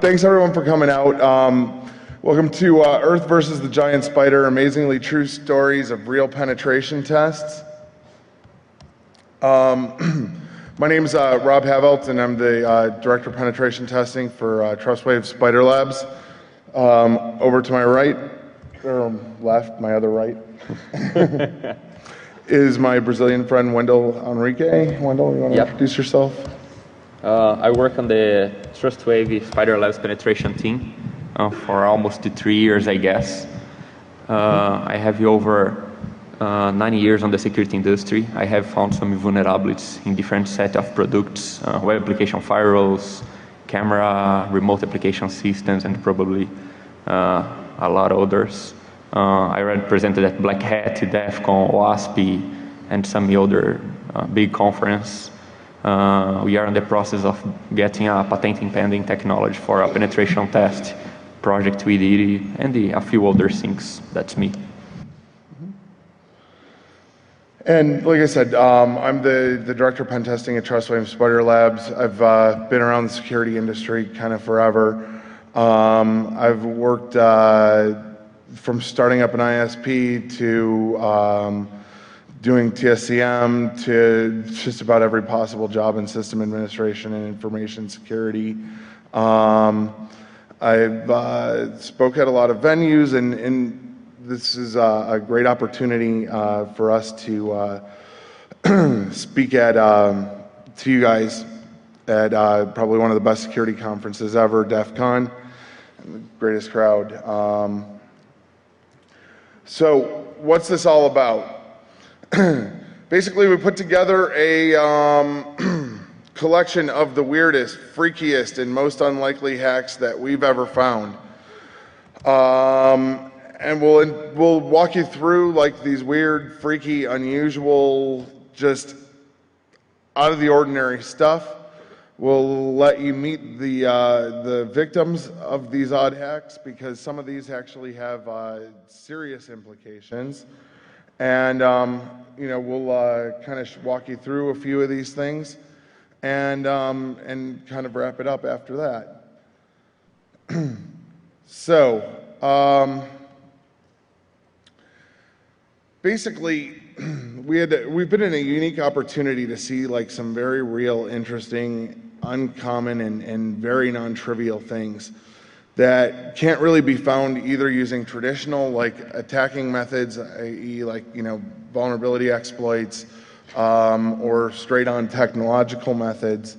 Thanks everyone for coming out. Welcome to Earth versus the Giant Spider, amazingly true stories of real penetration tests. My name is Rob Havelt, and I'm the Director of Penetration Testing for Trustwave SpiderLabs. Over to my right, or left, my other right, is my Brazilian friend Wendel Henrique. Wendel, you want to introduce yourself? I work on the Trustwave SpiderLabs penetration team for almost 3 years, I guess. I have over 9 years on the security industry. I have found some vulnerabilities in different set of products, web application firewalls, camera, remote application systems, and probably a lot of others. I represented at Black Hat, DEFCON, WASP, and some other big conference. We are in the process of getting a patent pending technology for a penetration test project with it, and a few other things. That's me. And like I said, I'm the Director of Pen Testing at Trustwave SpiderLabs. I've been around the security industry kind of forever. I've worked from starting up an ISP to doing TSCM to just about every possible job in system administration and information security. I've spoke at a lot of venues, and this is a great opportunity for us to speak at to you guys at probably one of the best security conferences ever, DEFCON, the greatest crowd. So what's this all about? Basically, we put together a collection of the weirdest, freakiest, and most unlikely hacks that we've ever found. And we'll walk you through like these weird, freaky, unusual, just out of the ordinary stuff. We'll let you meet the victims of these odd hacks, because some of these actually have serious implications. And you know, we'll kind of walk you through a few of these things, and kind of wrap it up after that. So basically, we've been in a unique opportunity to see like some very real, interesting, uncommon, and very non-trivial things that can't really be found either using traditional like attacking methods, i.e. like, you know, vulnerability exploits, or straight on technological methods,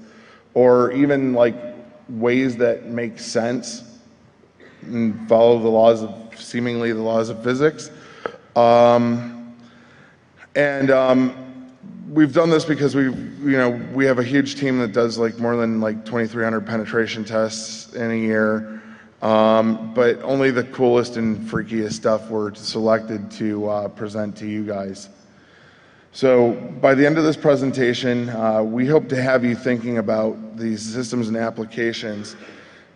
or even like ways that make sense and follow the laws of, seemingly the laws of physics. We've done this because we have a huge team that does like more than like 2,300 penetration tests in a year. But only the coolest and freakiest stuff were selected to present to you guys. So by the end of this presentation, we hope to have you thinking about these systems and applications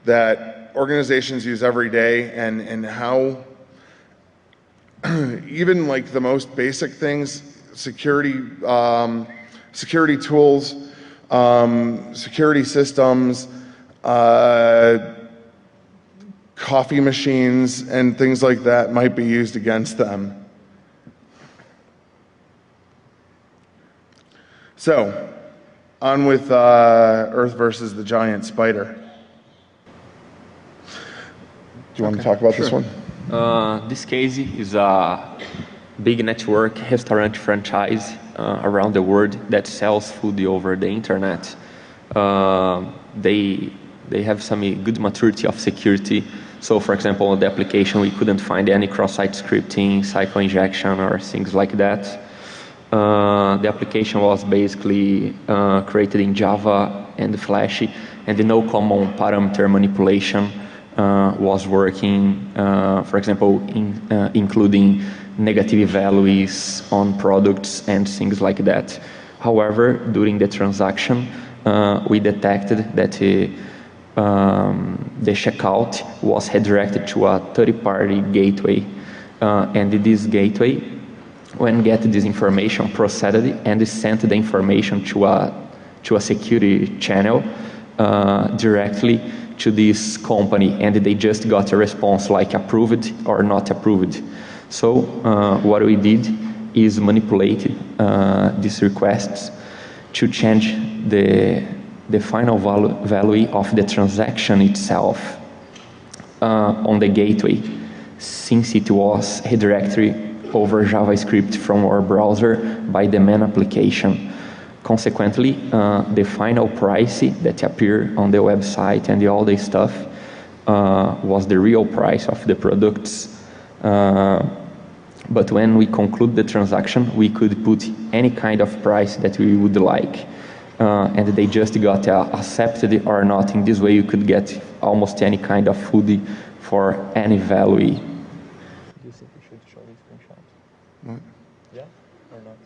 that organizations use every day, and how even like the most basic things, security tools, security systems, coffee machines, and things like that might be used against them. So, on with Earth versus the Giant Spider. Do you want to talk about this one? This case is a big network restaurant franchise around the world that sells food over the internet. They have some good maturity of security. So for example, on the application, we couldn't find any cross-site scripting, cycle injection, or things like that. The application was basically created in Java and Flash, and no common parameter manipulation was working, for example, including negative values on products and things like that. However, during the transaction, we detected that the checkout was redirected to a third-party gateway, and this gateway, when get this information, processed and sent the information to a security channel directly to this company and they just got a response like approved or not approved. So what we did is manipulate these requests to change the final value of the transaction itself on the gateway, since it was redirected over JavaScript from our browser by the main application. Consequently, the final price that appeared on the website and all the stuff was the real price of the products. But when we conclude the transaction, we could put any kind of price that we would like. And they just got accepted or not. In this way, you could get almost any kind of food for any value. Do you think we should show these screenshots? What? Yeah or not?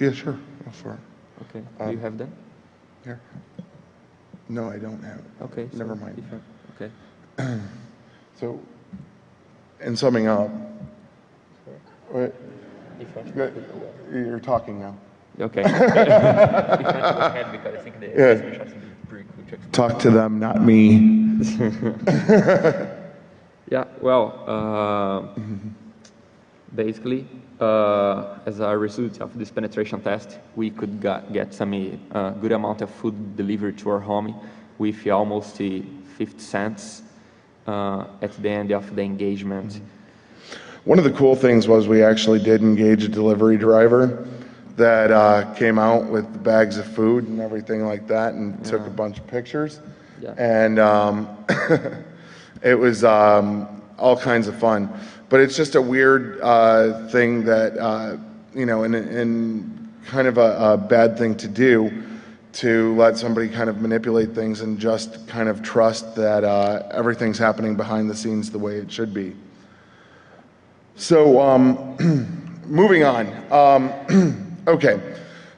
Yeah, sure. Go for it. Okay. Do you have them? Here. No, I don't have it. Okay. Never mind. Okay. So, in summing up, what? You're talking now. Okay. Because I think the screenshots will be pretty cool to explain. Talk to them, not me. Yeah, well, basically, as a result of this penetration test, we could get some good amount of food delivered to our home with almost 50 cents at the end of the engagement. One of the cool things was we actually did engage a delivery driver that came out with bags of food and everything like that and took a bunch of pictures. Yeah. And it was all kinds of fun. But it's just a weird thing that, you know, and kind of a bad thing to do, to let somebody kind of manipulate things and just kind of trust that everything's happening behind the scenes the way it should be. So moving on. Okay,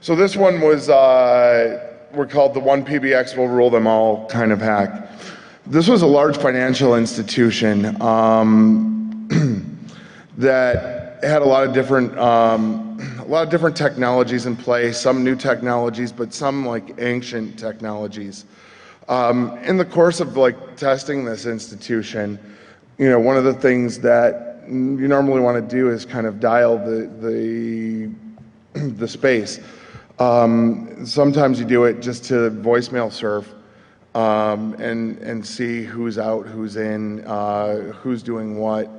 so this one was, we're called the one PBX will rule them all kind of hack. This was a large financial institution that had a lot of different technologies in place, some new technologies, but some like ancient technologies. In the course of like testing this institution, you know, one of the things that you normally want to do is kind of dial the space. Sometimes you do it just to voicemail surf and see who's out, who's in, who's doing what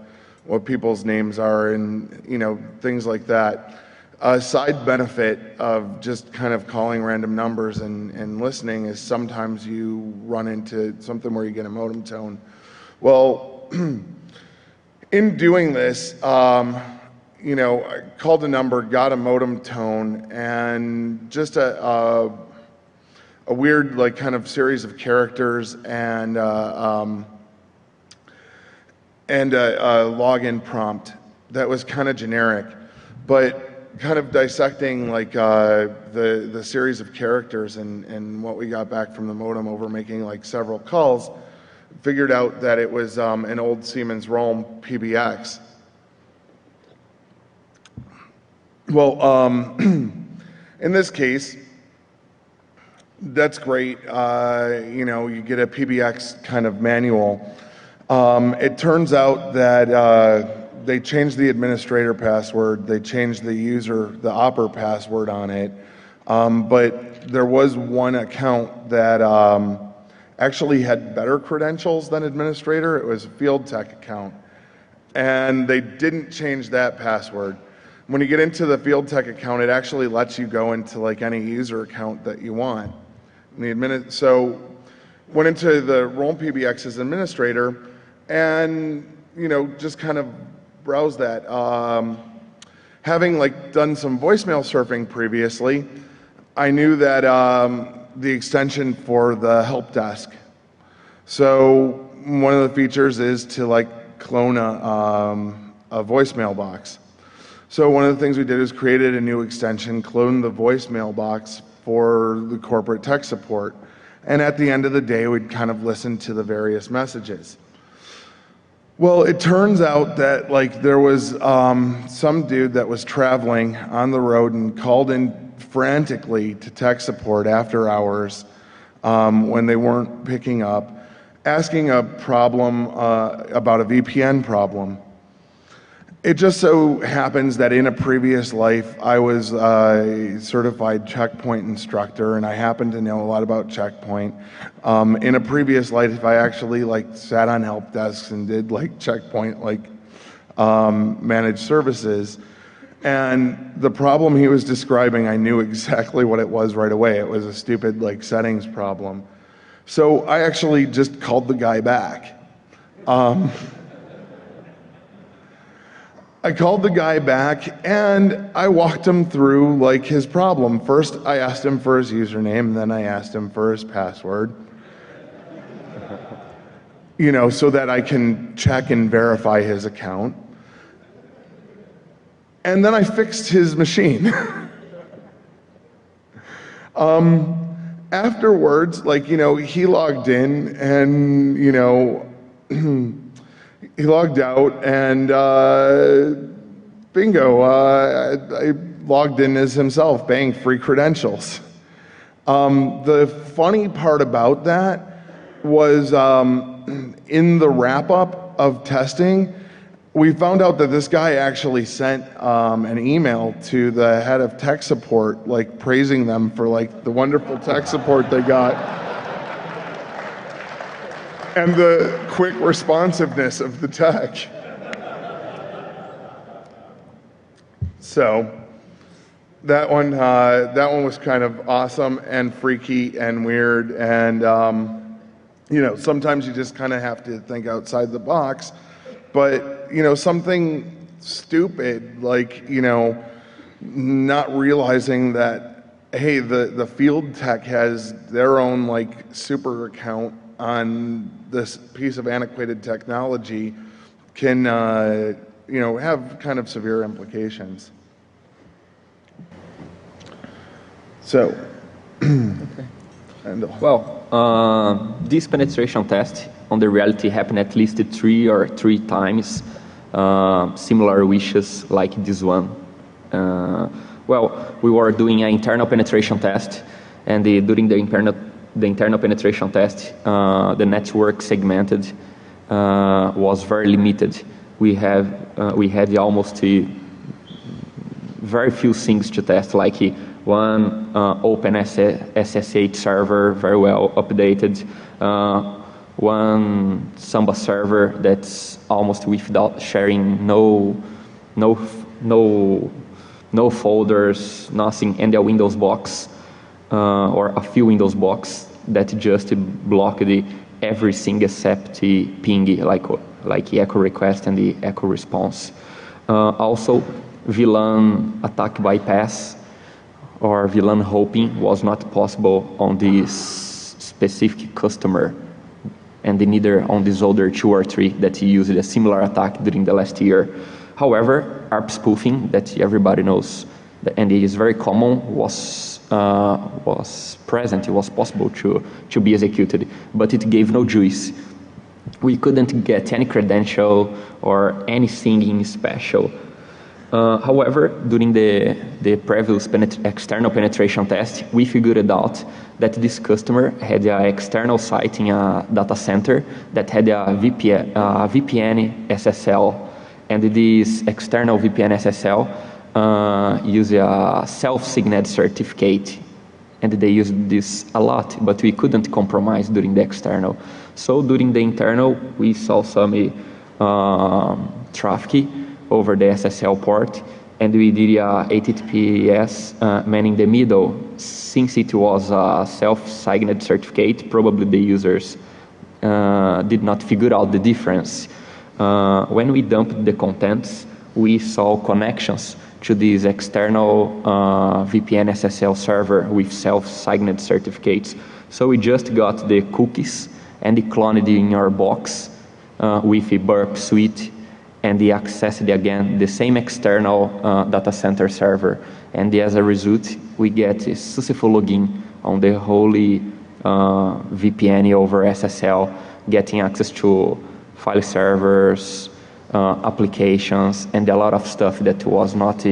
people's names are, and you know, things like that. A side benefit of just kind of calling random numbers and listening is sometimes you run into something where you get a modem tone. Well, in doing this, you know, I called a number, got a modem tone, and just a weird, like, kind of series of characters and a login prompt that was kind of generic, but kind of dissecting like the series of characters and what we got back from the modem over making like several calls, figured out that it was an old Siemens Roam PBX. Well, in this case, that's great. You know, you get a PBX kind of manual. It turns out that they changed the administrator password, they changed the opera password on it, but there was one account that actually had better credentials than administrator. It was a field tech account, and they didn't change that password. When you get into the field tech account, it actually lets you go into like any user account that you want. So went into the Roam PBX as administrator, and you know, just kind of browse that. Having like done some voicemail surfing previously, I knew that the extension for the help desk. So one of the features is to like clone a voicemail box. So one of the things we did is created a new extension, cloned the voicemail box for the corporate tech support. And at the end of the day, we'd kind of listen to the various messages. Well, it turns out that like there was some dude that was traveling on the road and called in frantically to tech support after hours when they weren't picking up. asking a problem about a VPN problem. It just so happens that in a previous life, I was a certified checkpoint instructor, and I happen to know a lot about checkpoint. In a previous life, I actually sat on help desks and did checkpoint managed services. And the problem he was describing, I knew exactly what it was right away. It was a stupid settings problem. So I actually just called the guy back. I called the guy back and I walked him through his problem. First, I asked him for his username, then I asked him for his password. So that I can check and verify his account. And then I fixed his machine. Afterwards, he logged in and, he logged out and bingo, I logged in as himself, bang, free credentials. The funny part about that was in the wrap-up of testing, we found out that this guy actually sent an email to the head of tech support, praising them for the wonderful tech support they got and the quick responsiveness of the tech. So that one was kind of awesome and freaky and weird, and sometimes you just kind of have to think outside the box. But something stupid not realizing that, hey, the field tech has their own super account on this piece of antiquated technology can have kind of severe implications. So, Well, this penetration test on the reality happened at least 3 times, similar wishes like this one. Well, we were doing an internal penetration test, and during the internal penetration test, the network segmented was very limited. We had almost very few things to test, like one open SSH server, very well updated, one Samba server that's almost without sharing, no folders, nothing, and a Windows box or a few Windows box that just blocked everything except the ping, like the echo request and the echo response. Also, VLAN attack bypass or VLAN hoping was not possible on this specific customer, and neither on these other 2 or 3 that used a similar attack during the last year. However, ARP spoofing, that everybody knows, and it is very common, was present. It was possible to be executed, but it gave no juice. We couldn't get any credential or anything special. However, during the previous external penetration test, we figured out that this customer had an external site in a data center that had a VPN SSL, and this external VPN SSL used a self-signed certificate, and they used this a lot, but we couldn't compromise during the external. So during the internal, we saw some traffic over the SSL port, and we did a HTTPS man in the middle. Since it was a self-signed certificate, probably the users did not figure out the difference. When we dumped the contents, we saw connections to this external VPN SSL server with self-signed certificates. So we just got the cookies and cloned it in our box with a burp suite, and they accessed again the same external data center server. And as a result, we get a successful login on the whole VPN over SSL, getting access to file servers, applications, and a lot of stuff that was not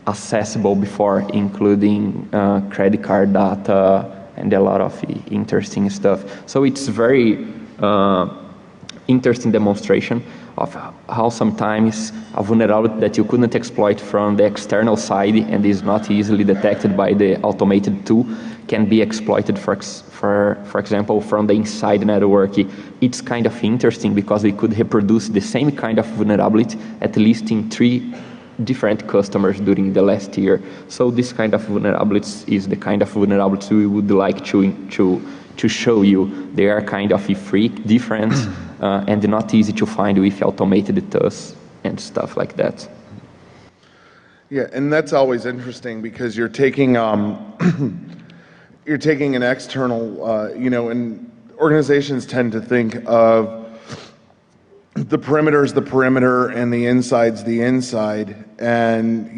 accessible before, including credit card data and a lot of interesting stuff. So it's very interesting demonstration of how sometimes a vulnerability that you couldn't exploit from the external side and is not easily detected by the automated tool can be exploited, for example, from the inside network. It's kind of interesting because we could reproduce the same kind of vulnerability at least in 3 different customers during the last year. So this kind of vulnerabilities is the kind of vulnerabilities we would like to show you. They are kind of different and not easy to find with automated tools and stuff like that. Yeah, and that's always interesting because you're taking you're taking an external, and organizations tend to think of the perimeter's the perimeter and the inside's the inside, and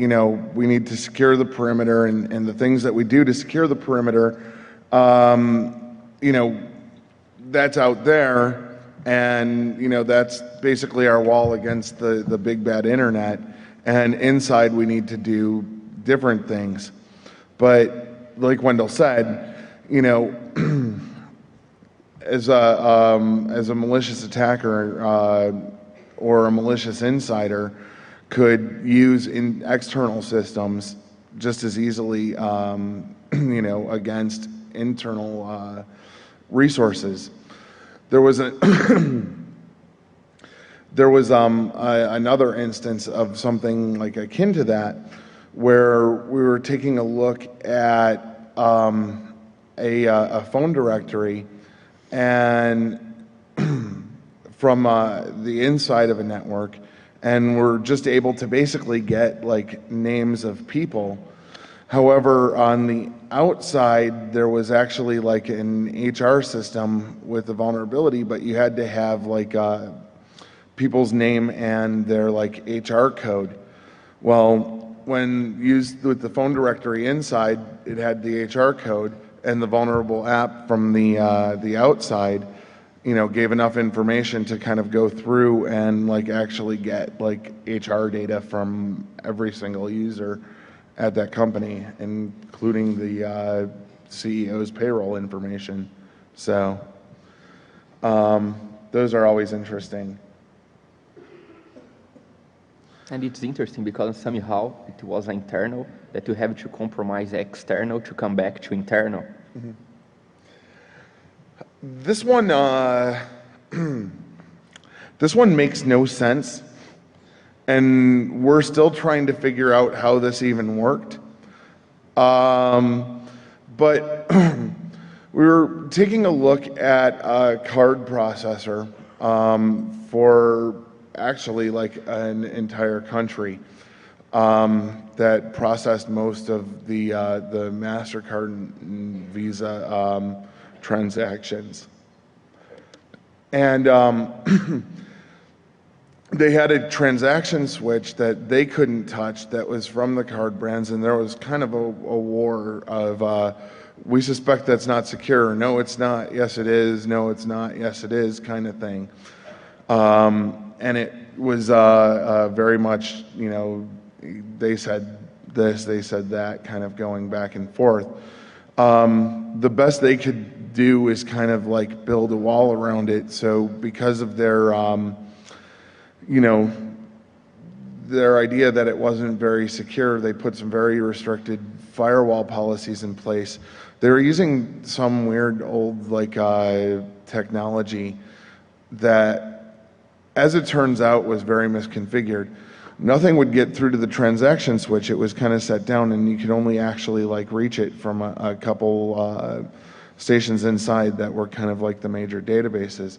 we need to secure the perimeter and the things that we do to secure the perimeter, that's out there. And, that's basically our wall against the big bad internet. And inside we need to do different things. But like Wendel said, as a malicious attacker or a malicious insider could use external systems just as easily, against internal resources. There was another instance of something like akin to that, where we were taking a look at a phone directory, and from the inside of a network, and we're just able to basically get like names of people. However, on the outside, there was actually like an HR system with a vulnerability, but you had to have like people's name and their like HR code. Well, when used with the phone directory inside, it had the HR code, and the vulnerable app from the outside, gave enough information to kind of go through and like actually get like HR data from every single user at that company, including the CEO's payroll information. So those are always interesting. And it's interesting because somehow it was internal that you have to compromise external to come back to internal. Mm-hmm. This one, this one makes no sense. And we're still trying to figure out how this even worked. But we were taking a look at a card processor for actually like an entire country that processed most of the MasterCard and Visa transactions. And they had a transaction switch that they couldn't touch that was from the card brands, and there was kind of a war of, we suspect that's not secure, no it's not, yes it is, no it's not, yes it is, kind of thing. And it was very much, they said this, they said that, kind of going back and forth. The best they could do is kind of like build a wall around it, so because of their their idea that it wasn't very secure, they put some very restricted firewall policies in place. They were using some weird old like technology that, as it turns out, was very misconfigured. Nothing would get through to the transaction switch. It was kind of set down, and you could only actually like reach it from a couple stations inside that were kind of like the major databases.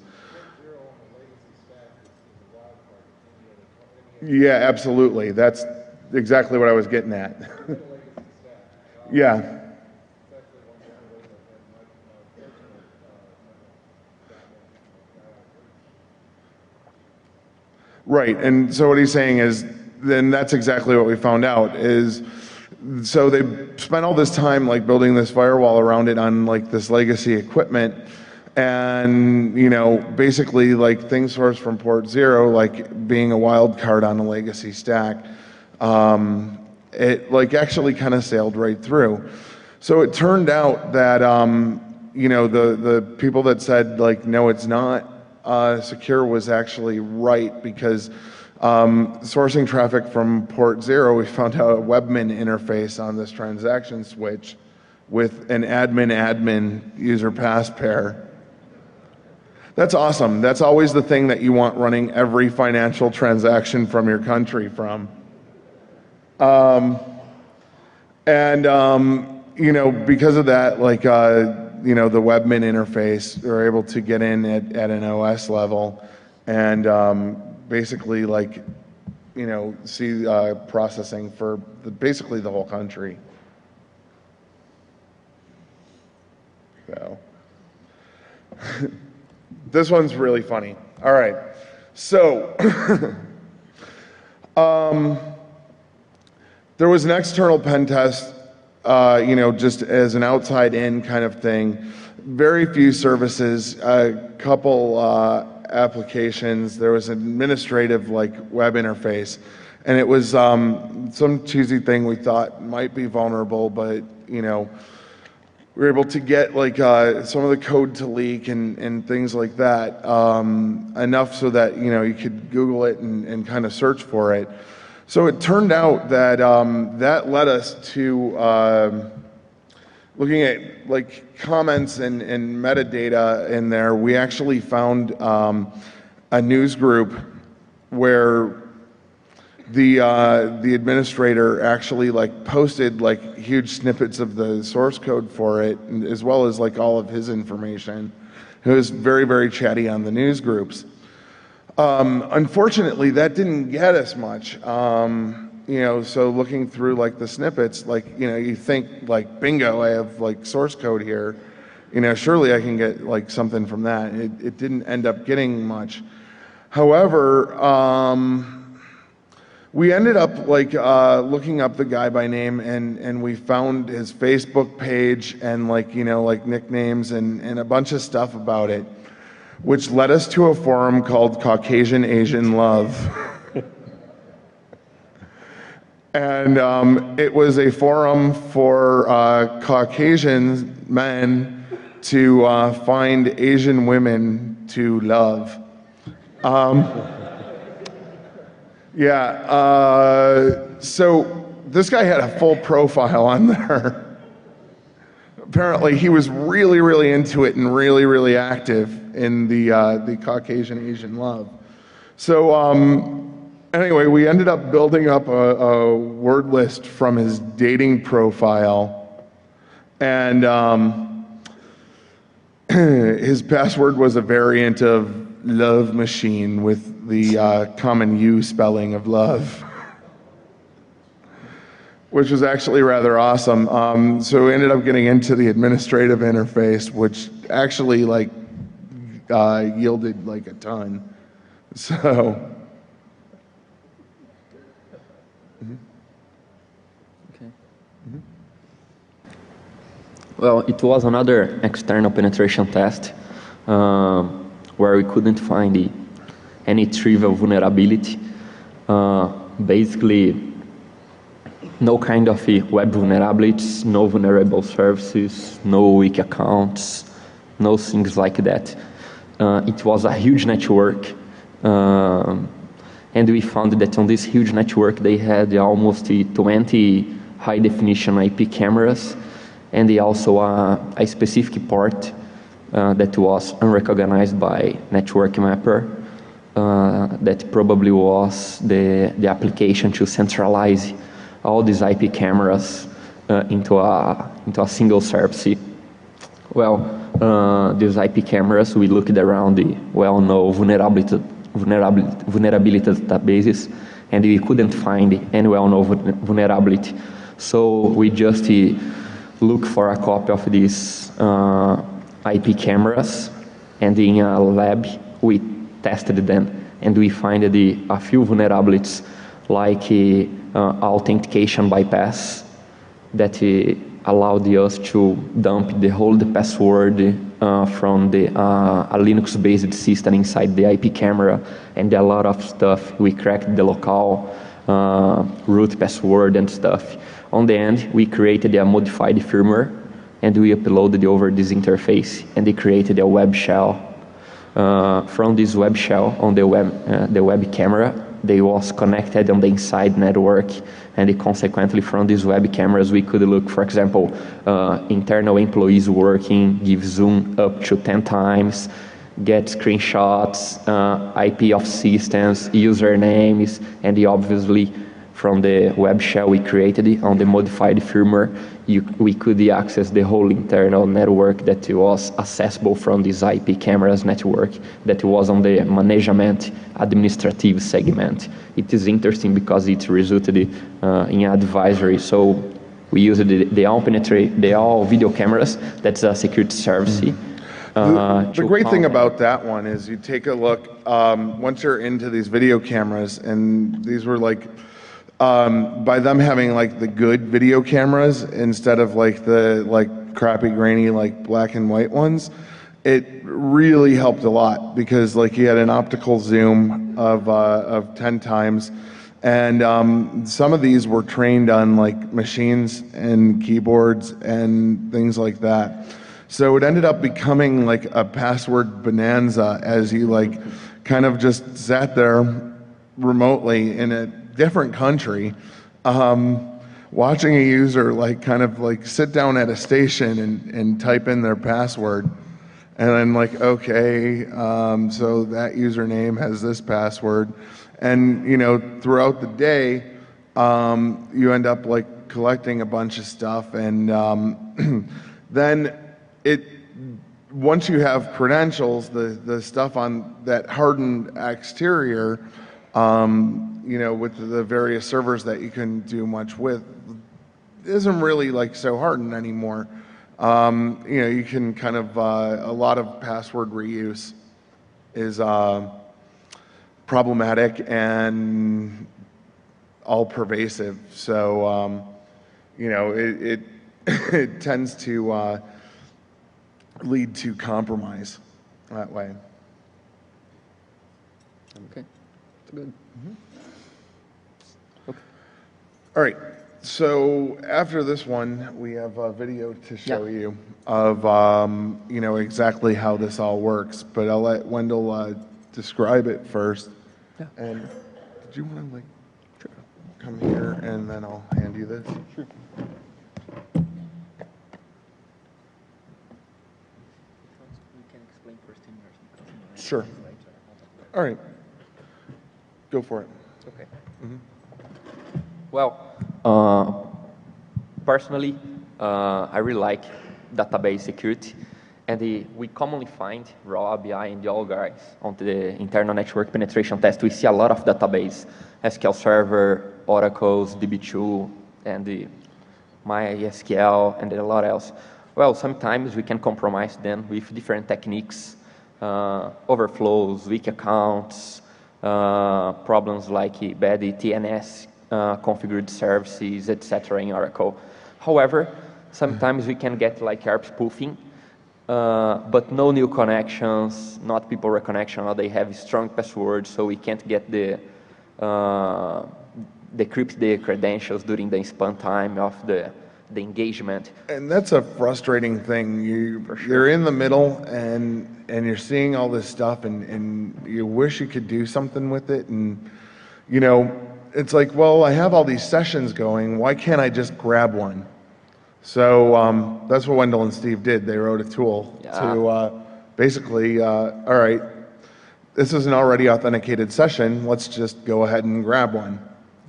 Yeah, absolutely. That's exactly what I was getting at. Yeah. Right, and so what he's saying is, then that's exactly what we found out is, so they spent all this time like building this firewall around it on like this legacy equipment, and basically like things sourced from port 0, like being a wild card on a legacy stack, it like actually kind of sailed right through. So it turned out that the people that said like no it's not, secure was actually right, because sourcing traffic from port 0, we found out a webmin interface on this transaction switch with an admin user pass pair. That's awesome. That's always the thing that you want running every financial transaction from your country from. You know, because of that, like, you know, the webmin interface, they're able to get in at an OS level and basically, like, you know, see processing for basically the whole country. So, this one's really funny. All right, so there was an external pen test, you know, just as an outside in kind of thing. Very few services, a couple applications. There was an administrative, like, web interface, and it was some cheesy thing we thought might be vulnerable, but, you know, we were able to get, like, some of the code to leak and things like that, enough so that, you know, you could Google it and kind of search for it. So it turned out that that led us to looking at, like, comments and metadata in there. We actually found a news group where the administrator actually, like, posted, like, huge snippets of the source code for it, as well as, like, all of his information. It was very, very chatty on the news groups. Unfortunately, that didn't get us much. You know, so looking through, like, the snippets, like, you know, you think, like, bingo, I have, like, source code here. You know, surely I can get, like, something from that. It didn't end up getting much. However, we ended up, like, looking up the guy by name, and we found his Facebook page and, like, you know, like, nicknames and a bunch of stuff about it, which led us to a forum called Caucasian Asian Love. And it was a forum for Caucasian men to find Asian women to love. So this guy had a full profile on there. Apparently he was really, really into it and really, really active in the Caucasian Asian Love. So anyway, we ended up building up a word list from his dating profile, and his password was a variant of love machine with the common U spelling of love, which was actually rather awesome. So we ended up getting into the administrative interface, which actually, like, yielded, like, a ton. So. Okay. Well, it was another external penetration test where we couldn't find any trivial vulnerability. Basically, no kind of web vulnerabilities, no vulnerable services, no weak accounts, no things like that. It was a huge network, and we found that on this huge network they had almost 20 high-definition IP cameras, and also a specific port that was unrecognized by network mapper. That probably was the application to centralize all these IP cameras into a single service. Well, these IP cameras, we looked around the well-known vulnerability databases, and we couldn't find any well-known vulnerability. So we just look for a copy of these IP cameras, and in a lab we tested them, and we find a few vulnerabilities, like authentication bypass that allowed us to dump the whole password from a Linux-based system inside the IP camera, and a lot of stuff. We cracked the local root password and stuff. On the end, we created a modified firmware, and we uploaded over this interface, and they created a web shell from this web shell on the web camera. They was connected on the inside network, and consequently from these web cameras we could look, for example, internal employees working, give zoom up to 10 times, get screenshots, IP of systems, usernames, and obviously from the web shell we created on the modified firmware, we could access the whole internal network that was accessible from this IP cameras network that was on the management administrative segment. It is interesting because it resulted in advisory. So we used the all video cameras. That's a security service. The great thing about that one is you take a look, once you're into these video cameras, and these were like, by them having like the good video cameras instead of like the crappy grainy like black and white ones, it really helped a lot because like you had an optical zoom of 10 times, and some of these were trained on like machines and keyboards and things like that. So it ended up becoming like a password bonanza as you like kind of just sat there remotely in a different country, watching a user like kind of like sit down at a station and type in their password, and then like, okay, so that username has this password, and you know, throughout the day, you end up like collecting a bunch of stuff, and then once you have credentials, the stuff on that hardened exterior, you know, with the various servers that you can do much with, isn't really like so hardened anymore. You know, you can kind of, a lot of password reuse is problematic and all pervasive. So, you know, it tends to lead to compromise that way. Okay, that's good. Okay. All right, so after this one, we have a video to show you of, you know, exactly how this all works, but I'll let Wendel describe it first. Yeah. And did you want to like come here and then I'll hand you this? Sure. Sure. All right. Go for it. Okay. Well, personally, I really like database security, and we commonly find raw API and the all guys on the internal network penetration test. We see a lot of database, SQL Server, Oracle's, DB2, and the MySQL, and a lot else. Well, sometimes we can compromise them with different techniques, overflows, weak accounts, problems like bad TNS configured services, etc. in Oracle. However, sometimes we can get like ARP spoofing, but no new connections, not people reconnection, or they have strong passwords, so we can't get the decrypt the credentials during the span time of the engagement. And that's a frustrating thing. You're in the middle and you're seeing all this stuff and you wish you could do something with it, and you know, it's like, well, I have all these sessions going, why can't I just grab one? So that's what Wendel and Steve did. They wrote a tool to basically, all right, this is an already authenticated session, let's just go ahead and grab one.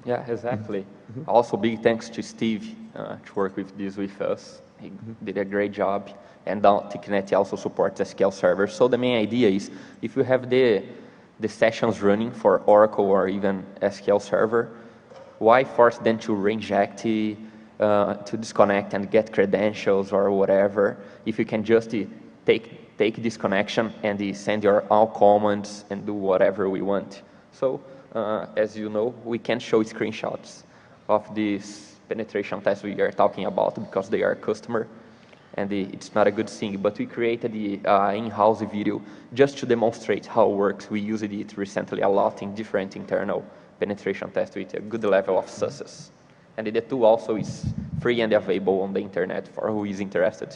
Yeah, exactly. Also, big thanks to Steve to work with this with us. He did a great job. And TechNet also supports SQL Server. So the main idea is, if you have the sessions running for Oracle or even SQL Server, why force them to reinject, to disconnect and get credentials or whatever, if you can just take this connection and send your all commands and do whatever we want. So, as you know, we can show screenshots of this penetration test we are talking about because they are customer, and it's not a good thing, but we created the in-house video just to demonstrate how it works. We used it recently a lot in different internal penetration tests with a good level of success. And the tool also is free and available on the internet for who is interested.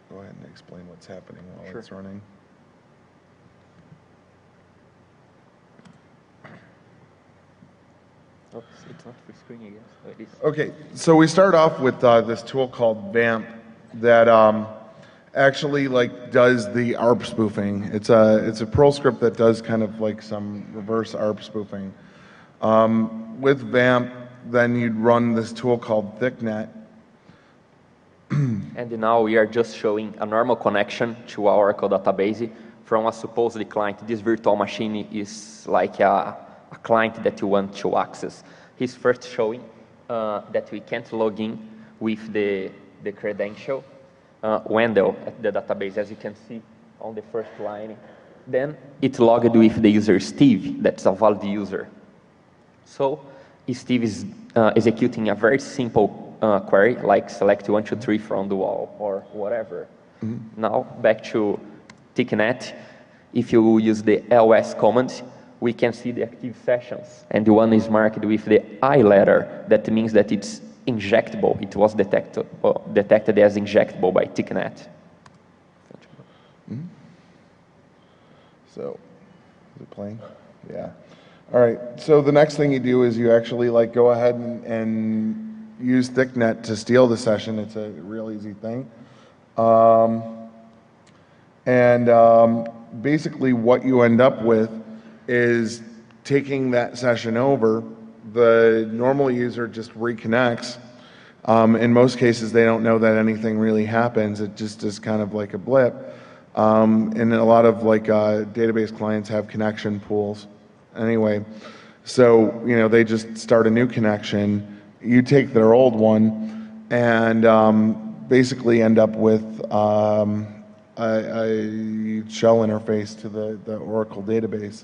Go ahead and explain what's happening while Sure. it's running. Oops, it's not full screen, I guess. Oh, it is. Okay, so we start off with this tool called VAMP that actually like does the ARP spoofing. It's a Perl script that does kind of like some reverse ARP spoofing. With VAMP, then you'd run this tool called ThickNet. And now we are just showing a normal connection to our Oracle database from a supposed client. This virtual machine is like a client that you want to access. He's first showing that we can't log in with the credential Wendel at the database, as you can see on the first line. Then it's logged with the user Steve, that's a valid user. So Steve is executing a very simple query, like select 1, 2, 3 from the wall or whatever. Now back to ThickNet. If you use the ls command, we can see the active sessions, and the one is marked with the I letter. That means that it's injectable. It was detected as injectable by ThickNet. So, is it playing? Yeah. All right. So the next thing you do is you actually like go ahead and use ThickNet to steal the session. It's a real easy thing. Basically what you end up with is taking that session over. The normal user just reconnects. In most cases, they don't know that anything really happens. It just is kind of like a blip. And a lot of like database clients have connection pools anyway. So, you know, they just start a new connection. You take their old one and basically end up with a shell interface to the Oracle database.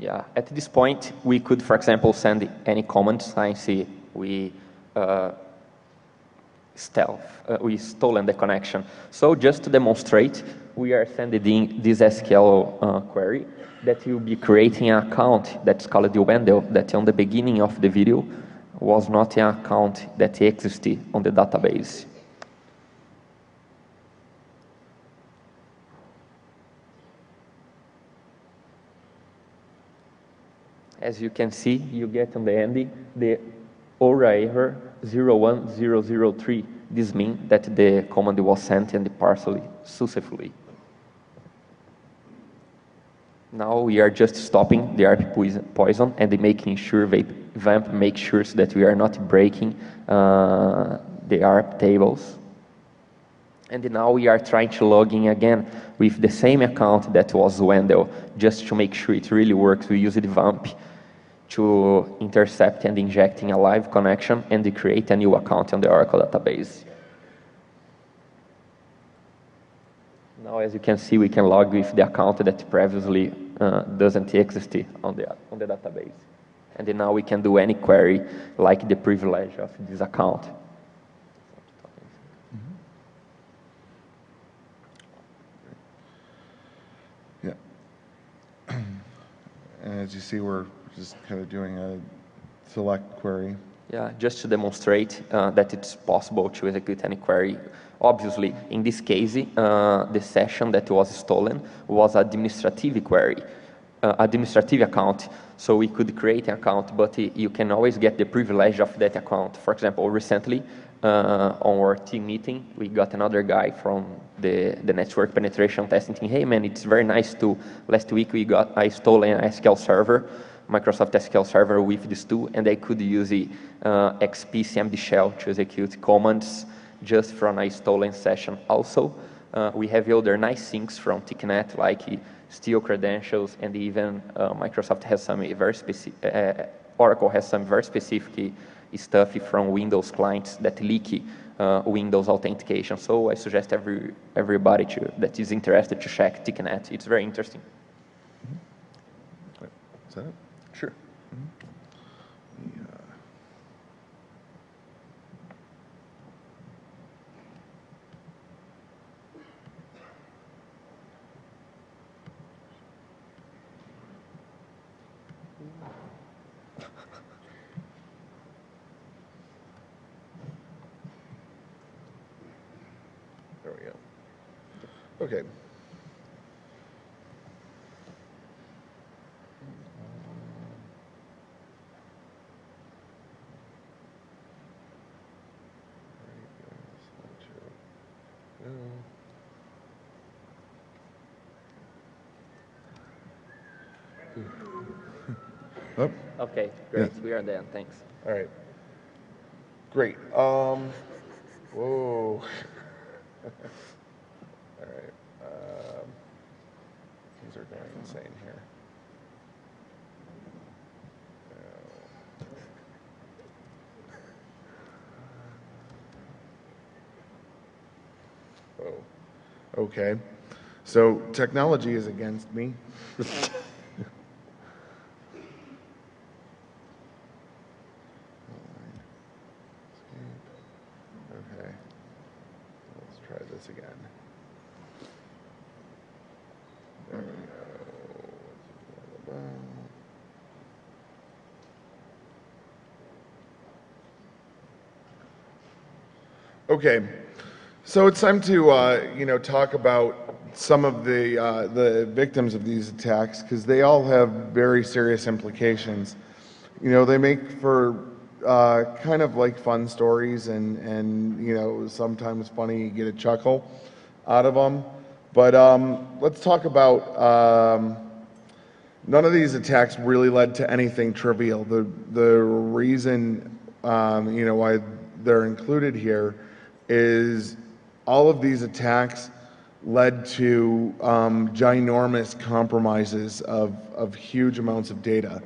Yeah, at this point, we could, for example, send any comments. I see we stolen the connection. So just to demonstrate, we are sending this SQL query that will be creating an account that's called the Wendel, that on the beginning of the video was not an account that existed on the database. As you can see, you get on the ending the ORA error 01003. This means that the command was sent and parsed successfully. Now we are just stopping the ARP poison and making sure VAMP makes sure that we are not breaking the ARP tables. And now we are trying to log in again with the same account that was Wendel, just to make sure it really works. We used VAMP to intercept and injecting a live connection and create a new account on the Oracle database. Now, as you can see, we can log with the account that previously doesn't exist on the database. And then now we can do any query like the privilege of this account. Yeah. And as you see, we're just kind of doing a select query. Yeah, just to demonstrate that it's possible to execute any query. Obviously, in this case, the session that was stolen was administrative query, administrative account. So we could create an account, but you can always get the privilege of that account. For example, recently on our team meeting, we got another guy from the network penetration testing team. Hey man, it's very nice to, last week I stole an SQL server, Microsoft SQL Server with this tool, and I could use the XP CMD shell to execute commands just from a stolen session. Also, we have other nice things from ThickNet, like steal credentials, and even Microsoft has some very specific, Oracle has some very specific stuff from Windows clients that leak Windows authentication. So I suggest everybody that is interested to check ThickNet. It's very interesting. Wait, is that it? Sure. There we go. Okay. Oh, Okay, great. We are done. Thanks. all right. Great. Whoa. All right. Things are going insane here. Oh. Okay. So technology is against me. Okay. Let's try this again. There we go. Okay, so it's time to talk about some of the victims of these attacks, because they all have very serious implications. They make for kind of like fun stories, and sometimes funny, you get a chuckle out of them. But let's talk about none of these attacks really led to anything trivial. The reason why they're included here is all of these attacks led to ginormous compromises of huge amounts of data.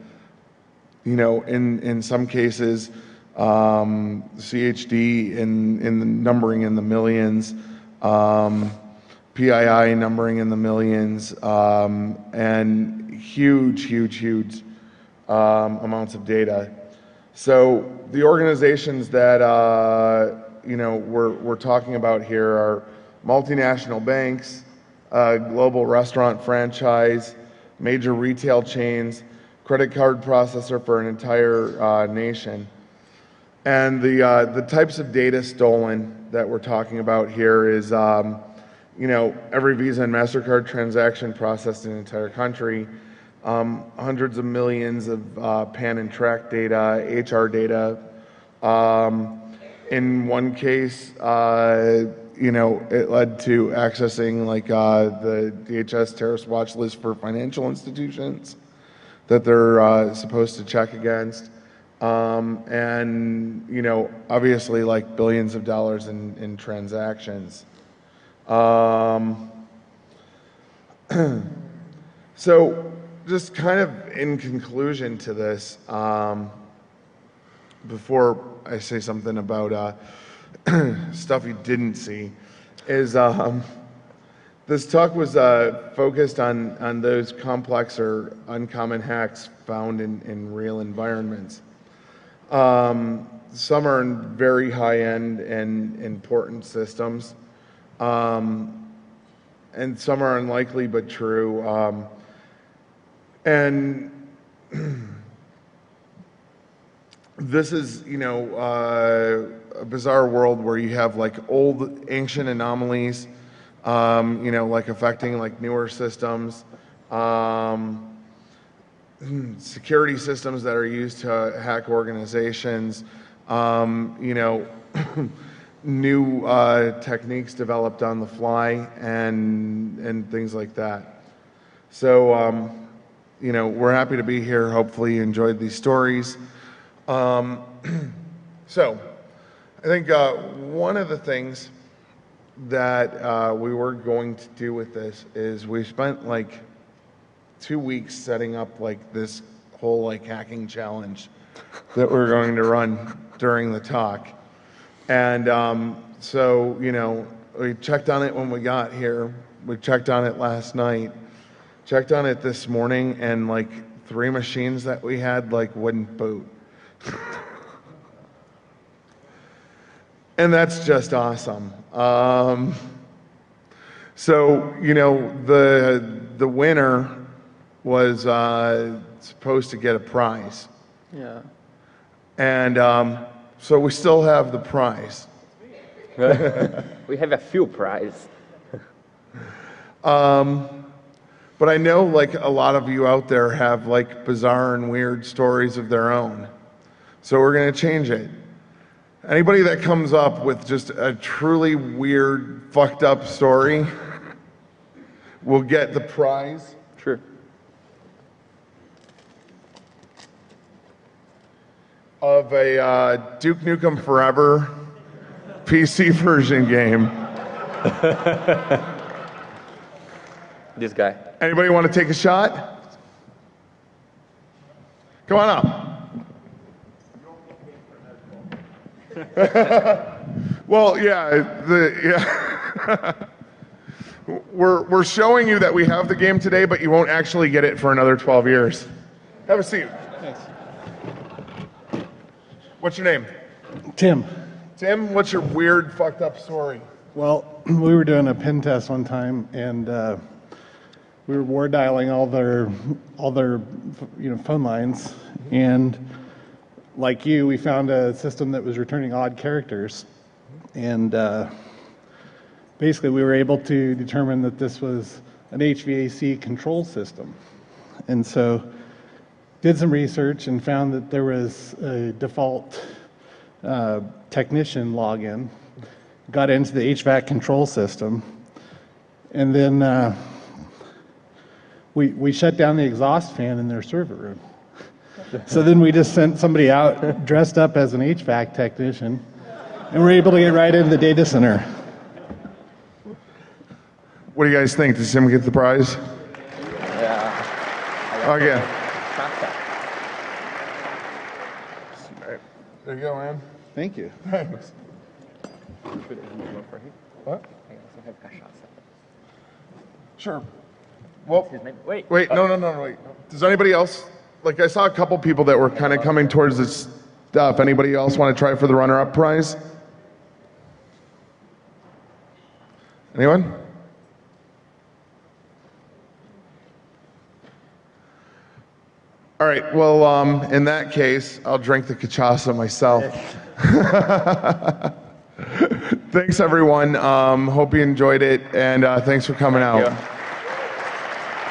In some cases, CHD in the numbering in the millions, PII numbering in the millions, and huge amounts of data. So the organizations that we're talking about here are multinational banks, global restaurant franchise, major retail chains, credit card processor for an entire nation. And the types of data stolen that we're talking about here is, every Visa and MasterCard transaction processed in an entire country, hundreds of millions of PAN and track data, HR data. In one case, it led to accessing the DHS terrorist watch list for financial institutions that they're supposed to check against. And obviously billions of dollars in transactions. So just kind of in conclusion to this, before I say something about stuff you didn't see, is this talk was focused on those complex or uncommon hacks found in real environments. Some are in very high-end and important systems, and some are unlikely but true. And this is, a bizarre world where you have old ancient anomalies, affecting newer systems, security systems that are used to hack organizations, new techniques developed on the fly, and things like that. So, we're happy to be here. Hopefully you enjoyed these stories. So, I think one of the things that we were going to do with this is we spent 2 weeks setting up this whole hacking challenge that we're going to run during the talk. And so, we checked on it when we got here. We checked on it last night, checked on it this morning, and 3 machines that we had wouldn't boot. And that's just awesome. So, the winner was supposed to get a prize. Yeah. And so we still have the prize. We have a few prizes. But I know like a lot of you out there have like bizarre and weird stories of their own. So we're going to change it. Anybody that comes up with just a truly weird, fucked up story will get the prize. Sure. Of a Duke Nukem Forever PC version game. This guy. Anybody want to take a shot? Come on up. Well, we're showing you that we have the game today, but you won't actually get it for another 12 years. Have a seat. Thanks. What's your name? Tim. Tim, what's your weird, fucked up story? Well, we were doing a pen test one time, and we were war dialing all their phone lines, and like you, we found a system that was returning odd characters, and basically we were able to determine that this was an HVAC control system, and so did some research and found that there was a default technician login, got into the HVAC control system, and then we shut down the exhaust fan in their server room. So then we just sent somebody out dressed up as an HVAC technician, and we're able to get right into the data center. What do you guys think? Does Tim get the prize? Yeah. Oh, yeah. There you go, man. Thank you. What? Sure. Well, Wait. no. Does anybody else, like I saw a couple people that were kind of coming towards this stuff. Anybody else want to try for the runner-up prize? Anyone? All right, well, in that case, I'll drink the cachaça myself. Thanks, everyone. Hope you enjoyed it, and thanks for coming out.